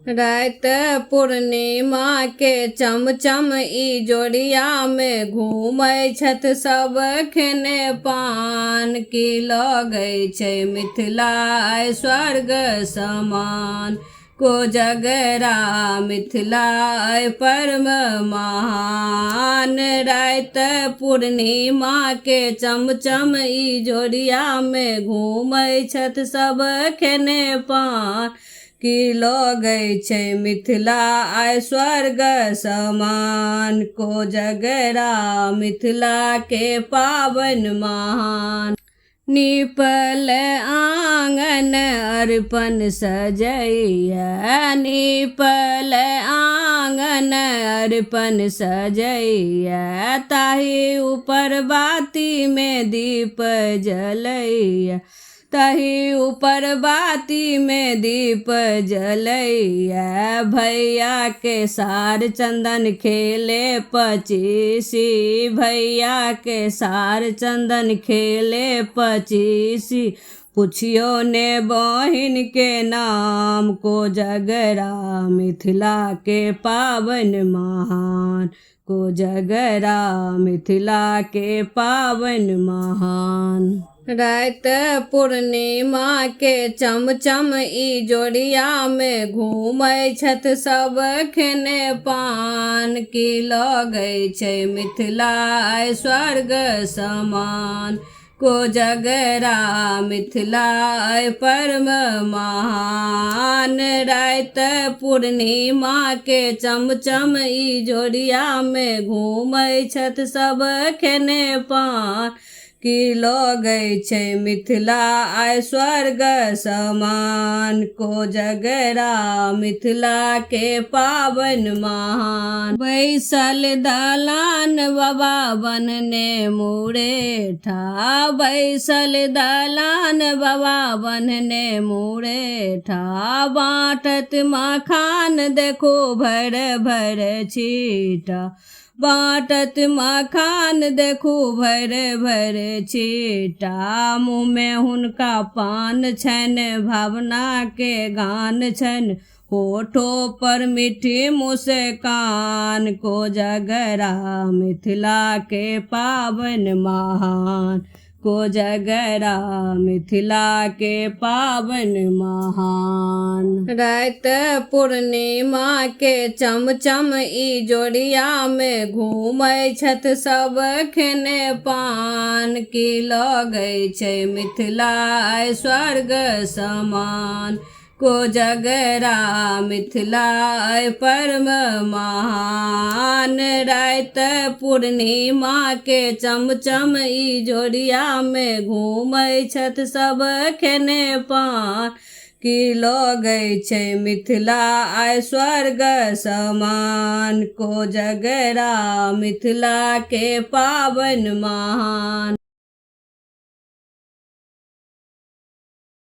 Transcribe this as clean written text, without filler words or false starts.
रात पूर्णिमा के चमचम इजोरिया में घूमै छथ सब खेने पान की लगै छै मिथिला आइ स्वर्ग समान। कोजगरा मिथिला आइ परम महान। रात पूर्णिमा के चमचम इजोरिया में घूमै छथ सब खेने पान की लगै छै मिथिला आइ स्वर्ग समान। कोजगरा मिथिला के पावन महान। नीपल आंगन अरिपन सजैया, नीपल आंगन अरिपन सजैया, ताहि ऊपर बाती में दीप जलैया, ताहि ऊपर बाती में दीप जलैया। भैया के सार चंदन खेले पचीसी, भैया के सार चंदन खेले पचीसी, पुछियो ने बहिन के नाम। कोजगरा मिथिला के पावन महान। कोजगरा मिथिला के पावन महान। रात पूर्णिमा के चमचम इजोरिया में घूमै छथ सब खेने पान की लगै छै मिथिला आइ स्वर्ग समान। कोजगरा मिथिला आइ परम महान। रात पूर्णिमा के चमचम इजोरिया में घूमै छथ सब खेने पान की लगै छै मिथिला आइ स्वर्ग समान। कोजगरा मिथिला के पावन महान। बैसल दलान बाबा बनने मुरेठा, बैसल दलान बाबा बनने मुरेठा, बाँटत मखान देखो भर भर छीटा, बाँटत मखान देखू भर भर छीटा। मुँह में हुनका पान छन भावना के गान छन, होठों पर मीठी मुस्कान। कोजगरा मिथिला के पावन महान। कोजगरा मिथिला के पावन महान। रात पूर्णिमा के चमचम इजोरिया में घूमै छथ सब खेने पान की लगै छै मिथिला आइ स्वर्ग समान। कोजगरा मिथिला आइ परम महान। रात पूर्णिमा के चमचम इजोरिया में घूमै छथ सब खेने पान की लगै छै मिथिला आइ स्वर्ग समान। कोजगरा मिथिला के पावन महान।